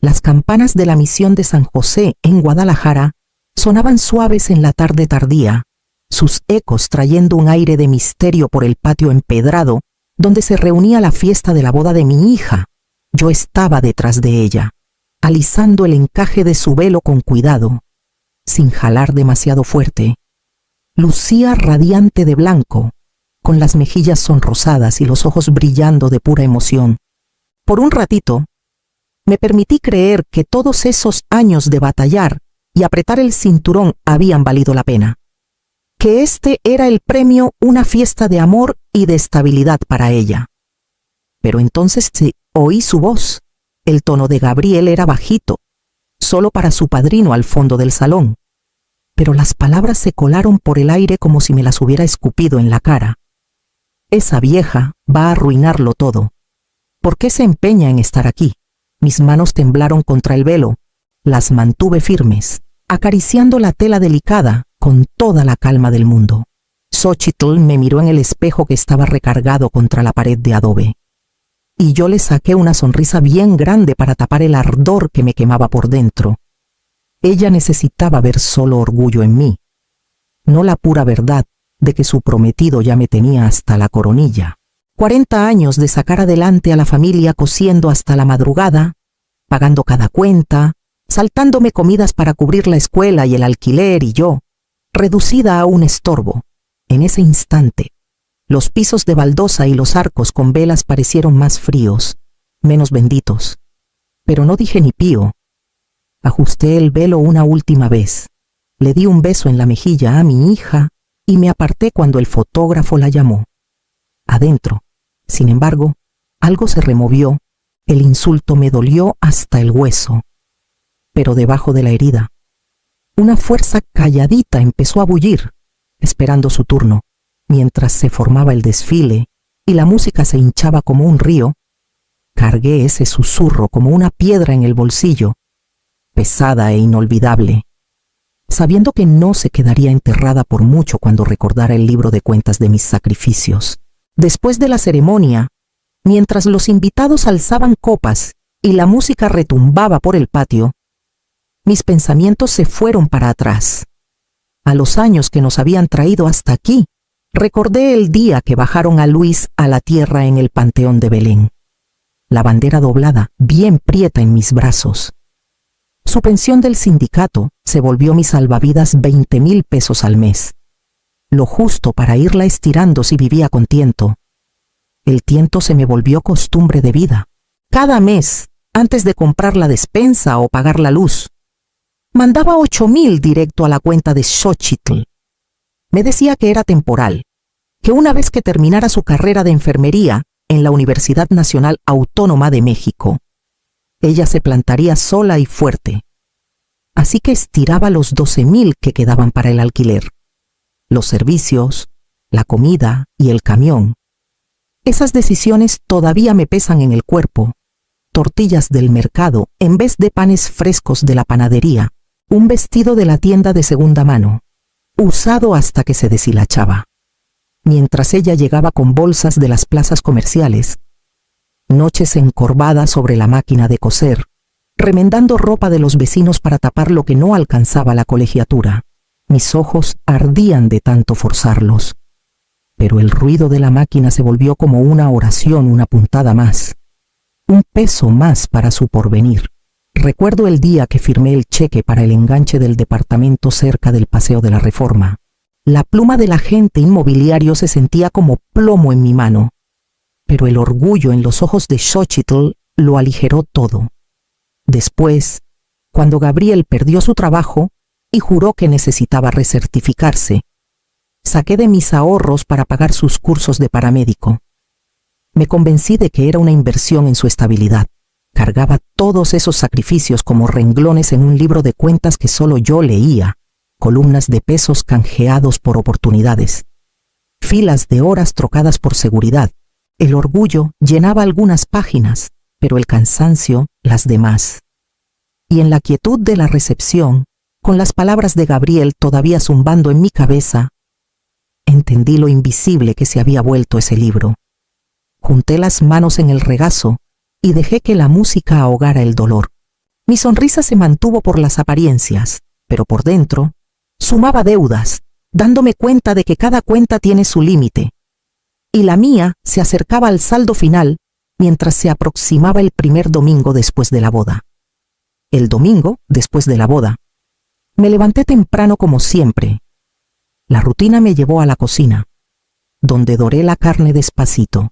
Las campanas de la misión de San José en Guadalajara sonaban suaves en la tarde tardía, sus ecos trayendo un aire de misterio por el patio empedrado donde se reunía la fiesta de la boda de mi hija. Yo estaba detrás de ella, alisando el encaje de su velo con cuidado, sin jalar demasiado fuerte. Lucía radiante de blanco, con las mejillas sonrosadas y los ojos brillando de pura emoción. Por un ratito, me permití creer que todos esos años de batallar y apretar el cinturón habían valido la pena, que este era el premio, una fiesta de amor y de estabilidad para ella. Pero entonces oí su voz. El tono de Gabriel era bajito, solo para su padrino al fondo del salón, pero las palabras se colaron por el aire como si me las hubiera escupido en la cara. Esa vieja va a arruinarlo todo. ¿Por qué se empeña en estar aquí? Mis manos temblaron contra el velo, las mantuve firmes, acariciando la tela delicada con toda la calma del mundo. Xóchitl me miró en el espejo que estaba recargado contra la pared de adobe, y yo le saqué una sonrisa bien grande para tapar el ardor que me quemaba por dentro. Ella necesitaba ver solo orgullo en mí, no la pura verdad de que su prometido ya me tenía hasta la coronilla. 40 años de sacar adelante a la familia cosiendo hasta la madrugada, pagando cada cuenta, saltándome comidas para cubrir la escuela y el alquiler, y yo, reducida a un estorbo. En ese instante, los pisos de baldosa y los arcos con velas parecieron más fríos, menos benditos. Pero no dije ni pío. Ajusté el velo una última vez, le di un beso en la mejilla a mi hija y me aparté cuando el fotógrafo la llamó. Adentro, sin embargo, algo se removió, el insulto me dolió hasta el hueso. Pero debajo de la herida, una fuerza calladita empezó a bullir, esperando su turno, mientras se formaba el desfile y la música se hinchaba como un río. Cargué ese susurro como una piedra en el bolsillo, pesada e inolvidable, sabiendo que no se quedaría enterrada por mucho cuando recordara el libro de cuentas de mis sacrificios. Después de la ceremonia, mientras los invitados alzaban copas y la música retumbaba por el patio, mis pensamientos se fueron para atrás, a los años que nos habían traído hasta aquí. Recordé el día que bajaron a Luis a la tierra en el Panteón de Belén, la bandera doblada, bien prieta en mis brazos. Su pensión del sindicato se volvió mi salvavidas, 20,000 pesos al mes, lo justo para irla estirando si vivía con tiento. El tiento se me volvió costumbre de vida. Cada mes, antes de comprar la despensa o pagar la luz, mandaba 8,000 directo a la cuenta de Xóchitl. Me decía que era temporal, que una vez que terminara su carrera de enfermería en la Universidad Nacional Autónoma de México, ella se plantaría sola y fuerte. Así que estiraba los 12,000 que quedaban para el alquiler, los servicios, la comida y el camión. Esas decisiones todavía me pesan en el cuerpo. Tortillas del mercado en vez de panes frescos de la panadería, un vestido de la tienda de segunda mano, usado hasta que se deshilachaba, mientras ella llegaba con bolsas de las plazas comerciales, noches encorvadas sobre la máquina de coser, remendando ropa de los vecinos para tapar lo que no alcanzaba la colegiatura. Mis ojos ardían de tanto forzarlos, pero el ruido de la máquina se volvió como una oración, una puntada más, un peso más para su porvenir. Recuerdo el día que firmé el cheque para el enganche del departamento cerca del Paseo de la Reforma. La pluma del agente inmobiliario se sentía como plomo en mi mano, pero el orgullo en los ojos de Xóchitl lo aligeró todo. Después, cuando Gabriel perdió su trabajo y juró que necesitaba recertificarse, saqué de mis ahorros para pagar sus cursos de paramédico. Me convencí de que era una inversión en su estabilidad. Cargaba todos esos sacrificios como renglones en un libro de cuentas que solo yo leía, columnas de pesos canjeados por oportunidades, filas de horas trocadas por seguridad. El orgullo llenaba algunas páginas, pero el cansancio las demás. Y en la quietud de la recepción, con las palabras de Gabriel todavía zumbando en mi cabeza, entendí lo invisible que se había vuelto ese libro. Junté las manos en el regazo y dejé que la música ahogara el dolor. Mi sonrisa se mantuvo por las apariencias, pero por dentro sumaba deudas, dándome cuenta de que cada cuenta tiene su límite. Y la mía se acercaba al saldo final mientras se aproximaba el primer domingo después de la boda. El domingo después de la boda, me levanté temprano como siempre. La rutina me llevó a la cocina, donde doré la carne despacito,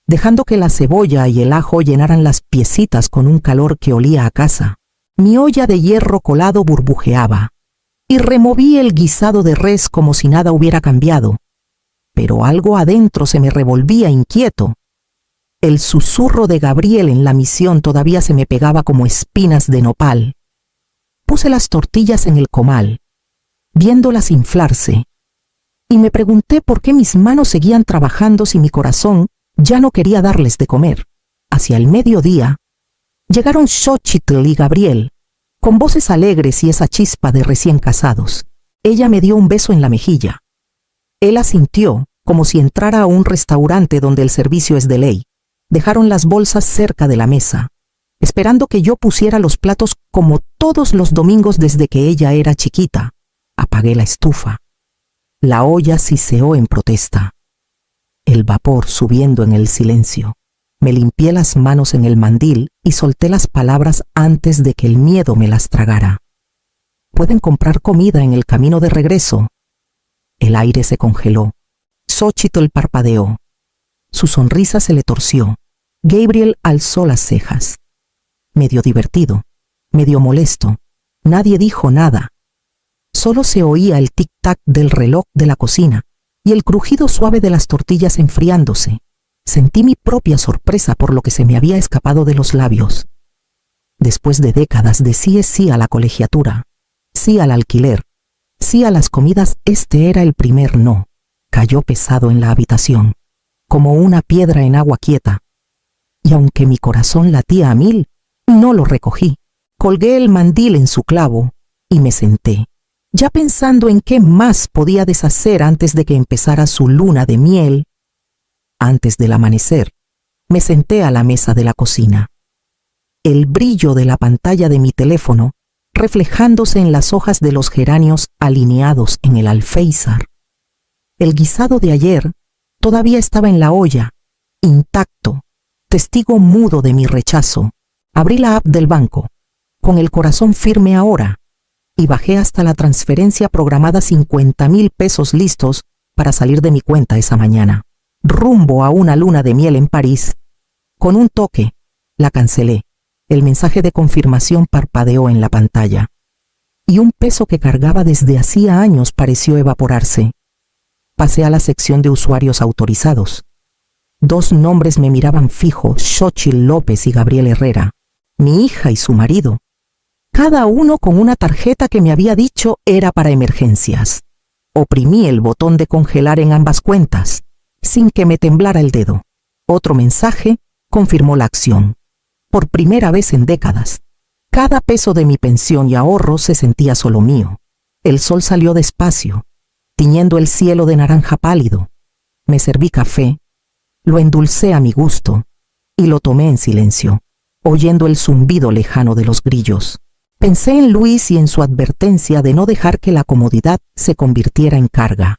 dejando que la cebolla y el ajo llenaran las piecitas con un calor que olía a casa. Mi olla de hierro colado burbujeaba, y removí el guisado de res como si nada hubiera cambiado, pero algo adentro se me revolvía inquieto. El susurro de Gabriel en la misión todavía se me pegaba como espinas de nopal. Puse las tortillas en el comal, viéndolas inflarse, y me pregunté por qué mis manos seguían trabajando si mi corazón ya no quería darles de comer. Hacia el mediodía, llegaron Xochitl y Gabriel, con voces alegres y esa chispa de recién casados. Ella me dio un beso en la mejilla. Él asintió, como si entrara a un restaurante donde el servicio es de ley. Dejaron las bolsas cerca de la mesa, esperando que yo pusiera los platos como todos los domingos desde que ella era chiquita. Apagué la estufa. La olla siseó en protesta, el vapor subiendo en el silencio. Me limpié las manos en el mandil y solté las palabras antes de que el miedo me las tragara. ¿Pueden comprar comida en el camino de regreso? El aire se congeló. Xochitl parpadeó. Su sonrisa se le torció. Gabriel alzó las cejas. Medio divertido, medio molesto. Nadie dijo nada. Solo se oía el tic-tac del reloj de la cocina y el crujido suave de las tortillas enfriándose. Sentí mi propia sorpresa por lo que se me había escapado de los labios. Después de décadas de sí a la colegiatura, sí al alquiler, sí a las comidas, este era el primer no. Cayó pesado en la habitación, como una piedra en agua quieta. Y aunque mi corazón latía a 1000, no lo recogí. Colgué el mandil en su clavo y me senté, ya pensando en qué más podía deshacer antes de que empezara su luna de miel. Antes del amanecer, me senté a la mesa de la cocina. El brillo de la pantalla de mi teléfono reflejándose en las hojas de los geranios alineados en el alféizar. El guisado de ayer todavía estaba en la olla, intacto, testigo mudo de mi rechazo. Abrí la app del banco, con el corazón firme ahora, y bajé hasta la transferencia programada 50,000 pesos listos para salir de mi cuenta esa mañana, rumbo a una luna de miel en París. Con un toque, la cancelé. El mensaje de confirmación parpadeó en la pantalla, y un peso que cargaba desde hacía años pareció evaporarse. Pasé a la sección de usuarios autorizados. 2 nombres me miraban fijo: Xochitl López y Gabriel Herrera, mi hija y su marido, cada uno con una tarjeta que me había dicho era para emergencias. Oprimí el botón de congelar en ambas cuentas, sin que me temblara el dedo. Otro mensaje confirmó la acción. Por primera vez en décadas, cada peso de mi pensión y ahorro se sentía solo mío. El sol salió despacio, tiñendo el cielo de naranja pálido. Me serví café, lo endulcé a mi gusto y lo tomé en silencio, oyendo el zumbido lejano de los grillos. Pensé en Luis y en su advertencia de no dejar que la comodidad se convirtiera en carga.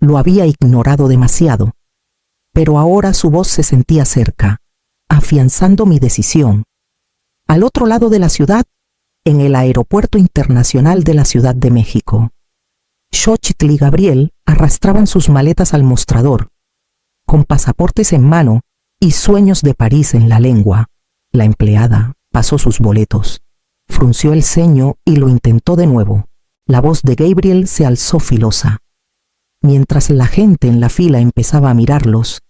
Lo había ignorado demasiado, pero ahora su voz se sentía cerca, afianzando mi decisión. Al otro lado de la ciudad, en el Aeropuerto Internacional de la Ciudad de México, Xochitl y Gabriel arrastraban sus maletas al mostrador, con pasaportes en mano y sueños de París en la lengua. La empleada pasó sus boletos, frunció el ceño y lo intentó de nuevo. La voz de Gabriel se alzó filosa. Mientras la gente en la fila empezaba a mirarlos,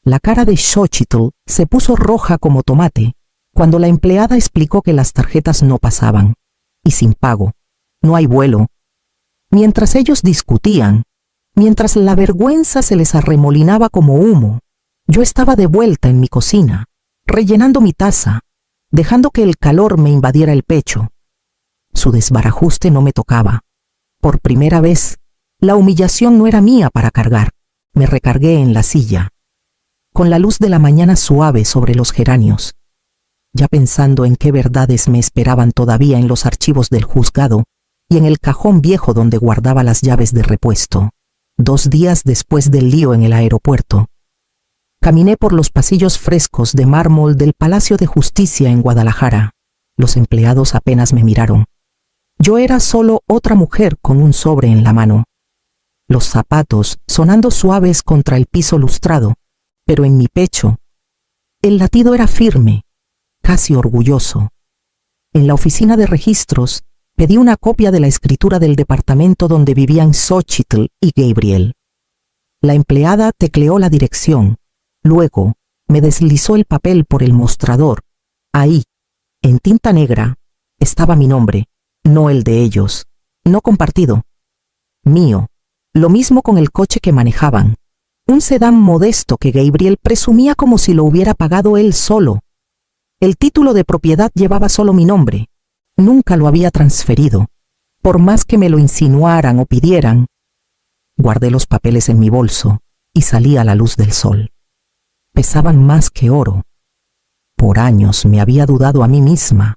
la cara de Xochitl se puso roja como tomate cuando la empleada explicó que las tarjetas no pasaban, y sin pago, no hay vuelo. Mientras ellos discutían, mientras la vergüenza se les arremolinaba como humo, yo estaba de vuelta en mi cocina, rellenando mi taza, dejando que el calor me invadiera el pecho. Su desbarajuste no me tocaba. Por primera vez, la humillación no era mía para cargar. Me recargué en la silla, con la luz de la mañana suave sobre los geranios. ya pensando en qué verdades me esperaban todavía en los archivos del juzgado y en el cajón viejo donde guardaba las llaves de repuesto. 2 días después del lío en el aeropuerto, caminé por los pasillos frescos de mármol del Palacio de Justicia en Guadalajara. Los empleados apenas me miraron. Yo era solo otra mujer con un sobre en la mano. Los zapatos sonando suaves contra el piso lustrado, pero en mi pecho el latido era firme, casi orgulloso. En la oficina de registros pedí una copia de la escritura del departamento donde vivían Xóchitl y Gabriel. La empleada tecleó la dirección. Luego me deslizó el papel por el mostrador. Ahí, en tinta negra, estaba mi nombre, no el de ellos, no compartido. Mío. Lo mismo con el coche que manejaban. Un sedán modesto que Gabriel presumía como si lo hubiera pagado él solo. El título de propiedad llevaba solo mi nombre. Nunca lo había transferido. Por más que me lo insinuaran o pidieran, guardé los papeles en mi bolso y salí a la luz del sol. Pesaban más que oro. Por años me había dudado a mí misma,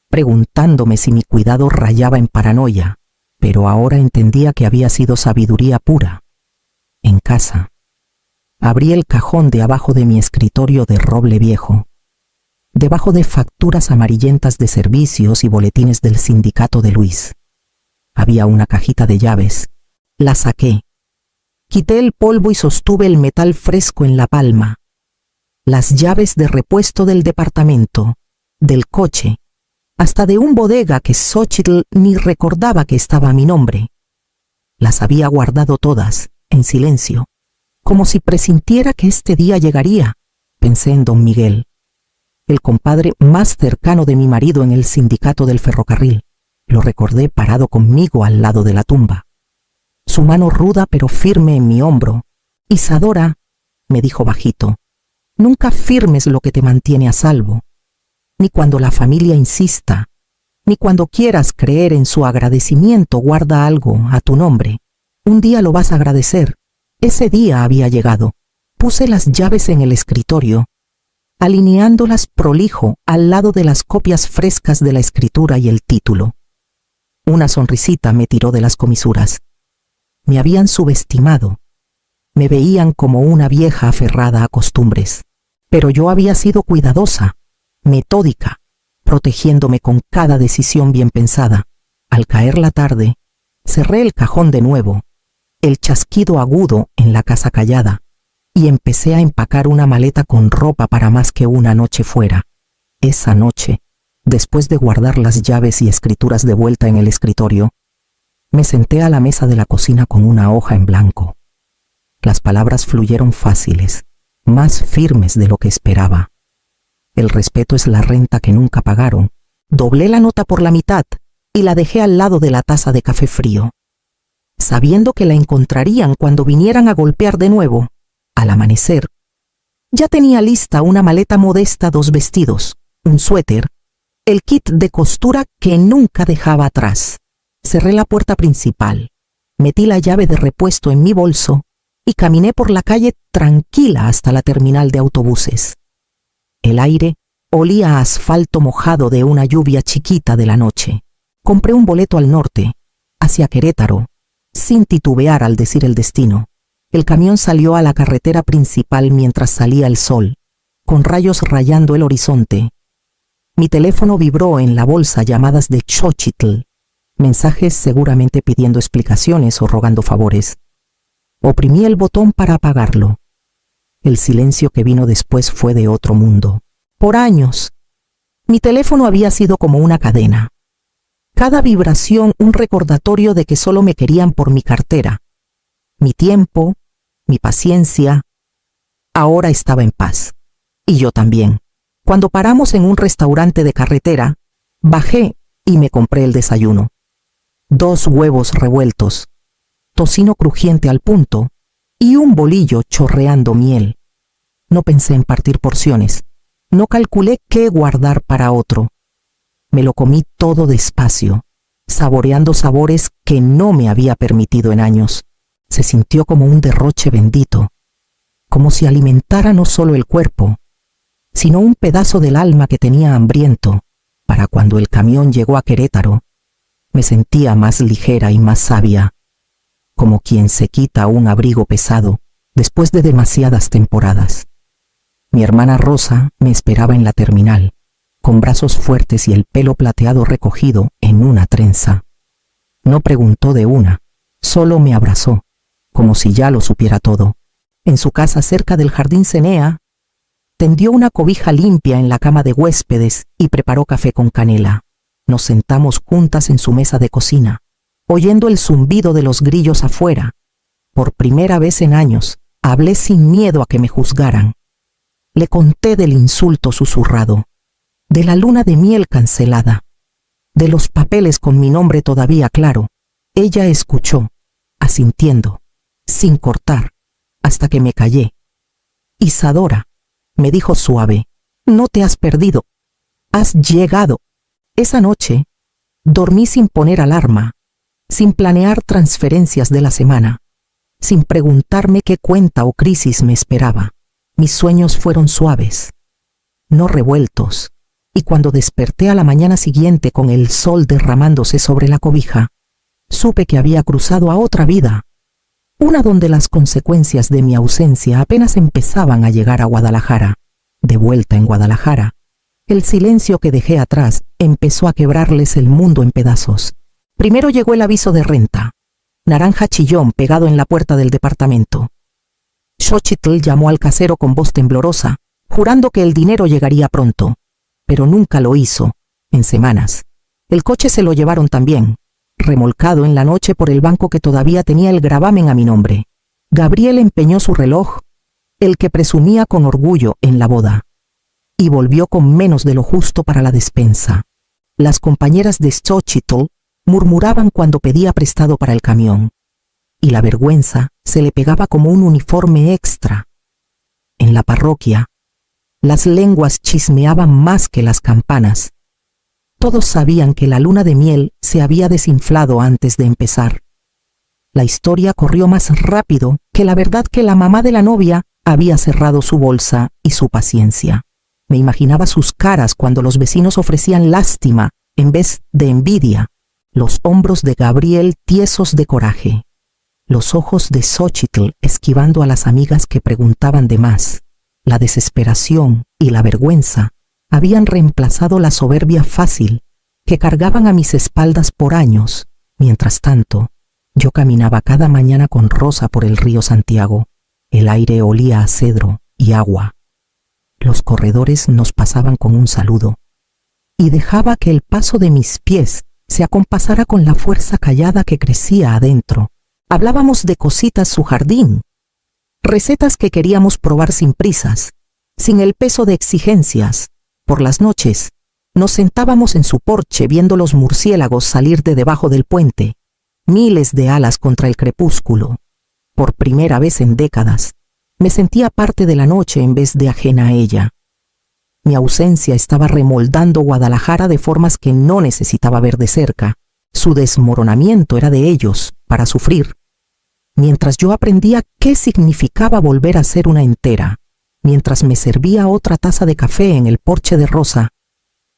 preguntándome si mi cuidado rayaba en paranoia, pero ahora entendía que había sido sabiduría pura. En casa, abrí el cajón de abajo de mi escritorio de roble viejo. Debajo de facturas amarillentas de servicios y boletines del sindicato de Luis, había una cajita de llaves. La saqué. Quité el polvo y sostuve el metal fresco en la palma. Las llaves de repuesto del departamento, del coche, hasta de un bodega que Xóchitl ni recordaba que estaba a mi nombre. Las había guardado todas, en silencio, como si presintiera que este día llegaría. Pensé en don Miguel, el compadre más cercano de mi marido en el sindicato del ferrocarril. Lo recordé parado conmigo al lado de la tumba. Su mano ruda pero firme en mi hombro. Isadora, me dijo bajito, nunca firmes lo que te mantiene a salvo, ni cuando la familia insista, ni cuando quieras creer en su agradecimiento guarda algo a tu nombre. Un día lo vas a agradecer. Ese día había llegado. Puse las llaves en el escritorio, alineándolas prolijo al lado de las copias frescas de la escritura y el título. Una sonrisita me tiró de las comisuras. Me habían subestimado. Me veían como una vieja aferrada a costumbres. Pero yo había sido cuidadosa, metódica, protegiéndome con cada decisión bien pensada. Al caer la tarde, cerré el cajón de nuevo, el chasquido agudo en la casa callada, y empecé a empacar una maleta con ropa para más que una noche fuera. Esa noche, después de guardar las llaves y escrituras de vuelta en el escritorio, me senté a la mesa de la cocina con una hoja en blanco. Las palabras fluyeron fáciles, más firmes de lo que esperaba. El respeto es la renta que nunca pagaron. Doblé la nota por la mitad y la dejé al lado de la taza de café frío, sabiendo que la encontrarían cuando vinieran a golpear de nuevo. Al amanecer, ya tenía lista una maleta modesta, 2 vestidos, un suéter, el kit de costura que nunca dejaba atrás. Cerré la puerta principal, metí la llave de repuesto en mi bolso y caminé por la calle tranquila hasta la terminal de autobuses. El aire olía a asfalto mojado de una lluvia chiquita de la noche. Compré un boleto al norte, hacia Querétaro, sin titubear al decir el destino. El camión salió a la carretera principal mientras salía el sol, con rayos rayando el horizonte. Mi teléfono vibró en la bolsa, llamadas de Xóchitl, mensajes seguramente pidiendo explicaciones o rogando favores. Oprimí el botón para apagarlo. El silencio que vino después fue de otro mundo. Por años, mi teléfono había sido como una cadena. Cada vibración un recordatorio de que solo me querían por mi cartera, mi tiempo, mi paciencia. Ahora estaba en paz. Y yo también. Cuando paramos en un restaurante de carretera, bajé y me compré el desayuno. 2 huevos revueltos, tocino crujiente al punto y un bolillo chorreando miel. No pensé en partir porciones. No calculé qué guardar para otro. Me lo comí todo despacio, saboreando sabores que no me había permitido en años. Se sintió como un derroche bendito, como si alimentara no solo el cuerpo, sino un pedazo del alma que tenía hambriento. Para cuando el camión llegó a Querétaro, me sentía más ligera y más sabia, como quien se quita un abrigo pesado después de demasiadas temporadas. Mi hermana Rosa me esperaba en la terminal, con brazos fuertes y el pelo plateado recogido en una trenza. No preguntó de una, solo me abrazó, como si ya lo supiera todo. En su casa cerca del jardín Cenea, tendió una cobija limpia en la cama de huéspedes y preparó café con canela. Nos sentamos juntas en su mesa de cocina, oyendo el zumbido de los grillos afuera. Por primera vez en años, hablé sin miedo a que me juzgaran. Le conté del insulto susurrado, de la luna de miel cancelada, de los papeles con mi nombre todavía claro. Ella escuchó, asintiendo, sin cortar, hasta que me callé. Isadora, me dijo suave, no te has perdido, has llegado. Esa noche, dormí sin poner alarma, sin planear transferencias de la semana, sin preguntarme qué cuenta o crisis me esperaba. Mis sueños fueron suaves, no revueltos, y cuando desperté a la mañana siguiente con el sol derramándose sobre la cobija, supe que había cruzado a otra vida, una donde las consecuencias de mi ausencia apenas empezaban a llegar a Guadalajara. De vuelta en Guadalajara, el silencio que dejé atrás empezó a quebrarles el mundo en pedazos. Primero llegó el aviso de renta, naranja chillón pegado en la puerta del departamento. Xochitl llamó al casero con voz temblorosa, jurando que el dinero llegaría pronto, pero nunca lo hizo, en semanas. El coche se lo llevaron también, remolcado en la noche por el banco que todavía tenía el gravamen a mi nombre. Gabriel empeñó su reloj, el que presumía con orgullo en la boda, y volvió con menos de lo justo para la despensa. Las compañeras de Xochitl murmuraban cuando pedía prestado para el camión, y la vergüenza se le pegaba como un uniforme extra. En la parroquia, las lenguas chismeaban más que las campanas. Todos sabían que la luna de miel se había desinflado antes de empezar. La historia corrió más rápido que la verdad que la mamá de la novia había cerrado su bolsa y su paciencia. Me imaginaba sus caras cuando los vecinos ofrecían lástima en vez de envidia, los hombros de Gabriel tiesos de coraje, los ojos de Xochitl esquivando a las amigas que preguntaban de más. La desesperación y la vergüenza habían reemplazado la soberbia fácil que cargaban a mis espaldas por años. Mientras tanto, yo caminaba cada mañana con Rosa por el río Santiago. El aire olía a cedro y agua. Los corredores nos pasaban con un saludo, y dejaba que el paso de mis pies se acompasara con la fuerza callada que crecía adentro. Hablábamos de cositas su jardín, recetas que queríamos probar sin prisas, sin el peso de exigencias. Por las noches, nos sentábamos en su porche viendo los murciélagos salir de debajo del puente, miles de alas contra el crepúsculo. Por primera vez en décadas, me sentía parte de la noche en vez de ajena a ella. Mi ausencia estaba remoldando Guadalajara de formas que no necesitaba ver de cerca. Su desmoronamiento era de ellos, para sufrir. Mientras yo aprendía qué significaba volver a ser una entera, mientras me servía otra taza de café en el porche de Rosa,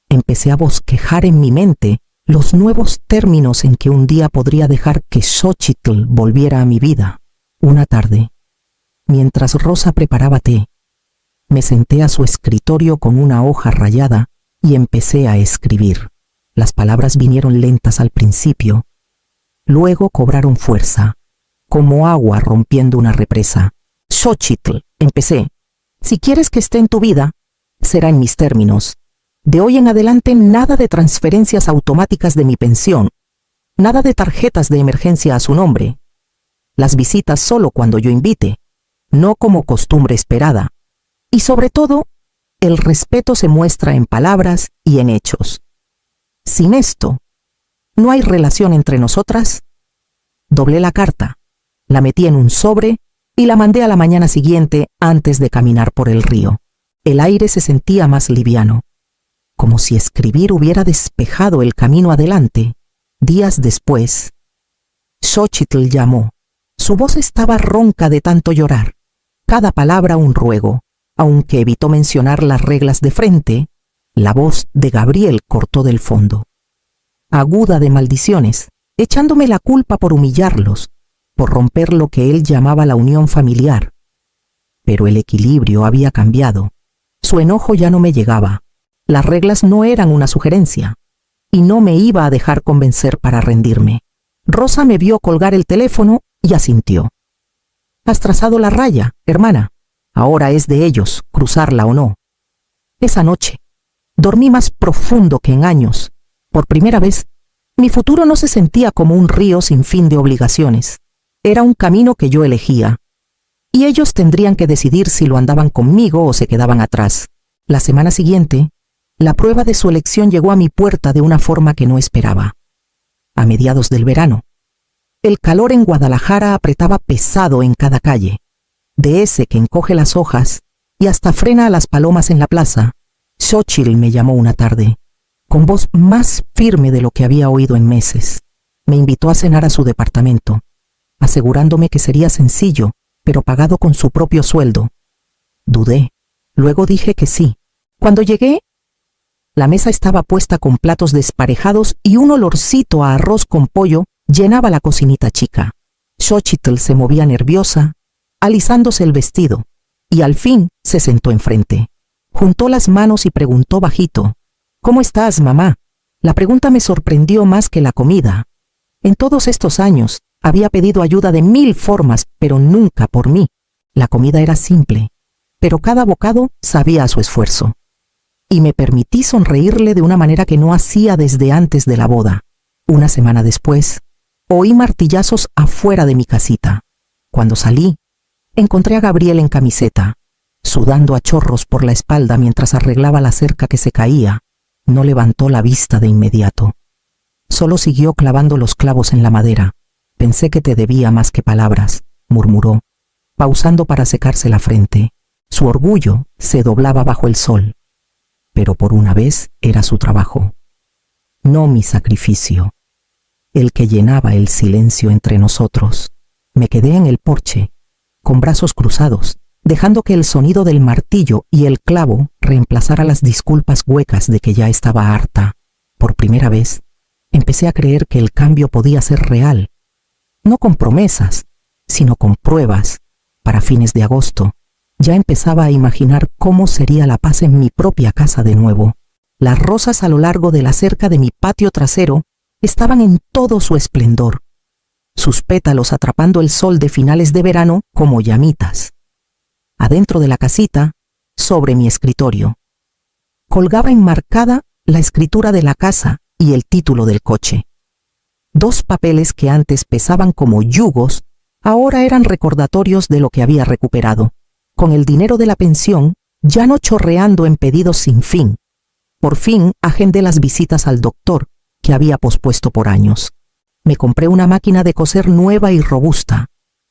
empecé a bosquejar en mi mente los nuevos términos en que un día podría dejar que Xochitl volviera a mi vida. Una tarde, mientras Rosa preparaba té, me senté a su escritorio con una hoja rayada y empecé a escribir. Las palabras vinieron lentas al principio, luego cobraron fuerza, como agua rompiendo una represa. Xochitl, empecé. Si quieres que esté en tu vida, será en mis términos. De hoy en adelante nada de transferencias automáticas de mi pensión, nada de tarjetas de emergencia a su nombre. Las visitas solo cuando yo invite, no como costumbre esperada. Y sobre todo, el respeto se muestra en palabras y en hechos. Sin esto, ¿no hay relación entre nosotras? Doblé la carta, la metí en un sobre y la mandé a la mañana siguiente antes de caminar por el río. El aire se sentía más liviano, como si escribir hubiera despejado el camino adelante. Días después, Xochitl llamó. Su voz estaba ronca de tanto llorar, cada palabra un ruego. Aunque evitó mencionar las reglas de frente, la voz de Gabriel cortó del fondo, aguda de maldiciones, echándome la culpa por humillarlos, por romper lo que él llamaba la unión familiar. Pero el equilibrio había cambiado. Su enojo ya no me llegaba. Las reglas no eran una sugerencia, y no me iba a dejar convencer para rendirme. Rosa me vio colgar el teléfono y asintió. «Has trazado la raya, hermana. Ahora es de ellos, cruzarla o no». Esa noche, dormí más profundo que en años. Por primera vez, mi futuro no se sentía como un río sin fin de obligaciones. Era un camino que yo elegía, y ellos tendrían que decidir si lo andaban conmigo o se quedaban atrás. La semana siguiente, la prueba de su elección llegó a mi puerta de una forma que no esperaba. A mediados del verano, el calor en Guadalajara apretaba pesado en cada calle, de ese que encoge las hojas y hasta frena a las palomas en la plaza. Xóchitl me llamó una tarde, con voz más firme de lo que había oído en meses. Me invitó a cenar a su departamento, asegurándome que sería sencillo, pero pagado con su propio sueldo. Dudé, luego dije que sí. Cuando llegué, la mesa estaba puesta con platos desparejados y un olorcito a arroz con pollo llenaba la cocinita chica. Xóchitl se movía nerviosa, alisándose el vestido, y al fin se sentó enfrente. Juntó las manos y preguntó bajito: «¿Cómo estás, mamá?». La pregunta me sorprendió más que la comida. En todos estos años había pedido ayuda de 1000 formas, pero nunca por mí. La comida era simple, pero cada bocado sabía a su esfuerzo. Y me permití sonreírle de una manera que no hacía desde antes de la boda. Una semana después, oí martillazos afuera de mi casita. Cuando salí, encontré a Gabriel en camiseta, sudando a chorros por la espalda mientras arreglaba la cerca que se caía. No levantó la vista de inmediato. Solo siguió clavando los clavos en la madera. «Pensé que te debía más que palabras», murmuró, pausando para secarse la frente. Su orgullo se doblaba bajo el sol. Pero por una vez era su trabajo, no mi sacrificio, el que llenaba el silencio entre nosotros. Me quedé en el porche, con brazos cruzados, dejando que el sonido del martillo y el clavo reemplazara las disculpas huecas de que ya estaba harta. Por primera vez, empecé a creer que el cambio podía ser real, no con promesas, sino con pruebas. Para fines de agosto, ya empezaba a imaginar cómo sería la paz en mi propia casa de nuevo. Las rosas a lo largo de la cerca de mi patio trasero estaban en todo su esplendor, sus pétalos atrapando el sol de finales de verano como llamitas. Adentro de la casita, sobre mi escritorio, colgaba enmarcada la escritura de la casa y el título del coche. 2 papeles que antes pesaban como yugos, ahora eran recordatorios de lo que había recuperado. Con el dinero de la pensión, ya no chorreando en pedidos sin fin. Por fin agendé las visitas al doctor, que había pospuesto por años. Me compré una máquina de coser nueva y robusta,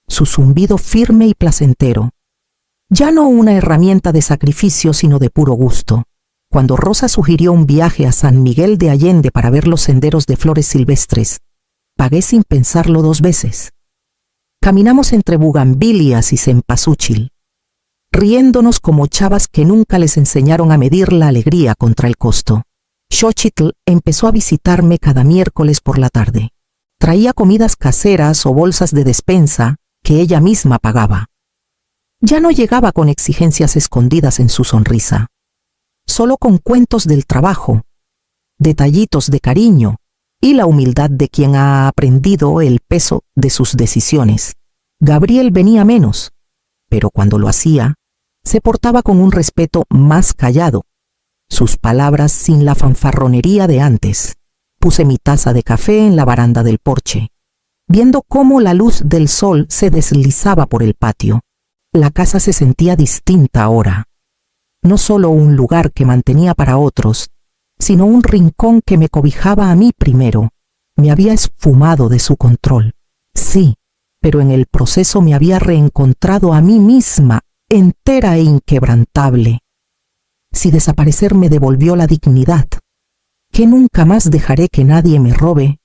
su zumbido firme y placentero. Ya no una herramienta de sacrificio, sino de puro gusto. Cuando Rosa sugirió un viaje a San Miguel de Allende para ver los senderos de flores silvestres, pagué sin pensarlo 2 veces. Caminamos entre bugambilias y cempasúchil, riéndonos como chavas que nunca les enseñaron a medir la alegría contra el costo. Xóchitl empezó a visitarme cada miércoles por la tarde. Traía comidas caseras o bolsas de despensa que ella misma pagaba. Ya no llegaba con exigencias escondidas en su sonrisa, solo con cuentos del trabajo, detallitos de cariño y la humildad de quien ha aprendido el peso de sus decisiones. Gabriel venía menos, pero cuando lo hacía, se portaba con un respeto más callado, sus palabras sin la fanfarronería de antes. Puse mi taza de café en la baranda del porche, viendo cómo la luz del sol se deslizaba por el patio. La casa se sentía distinta ahora, no solo un lugar que mantenía para otros, sino un rincón que me cobijaba a mí primero. Me había esfumado de su control, sí, pero en el proceso me había reencontrado a mí misma, entera e inquebrantable. Si desaparecer me devolvió la dignidad, que nunca más dejaré que nadie me robe,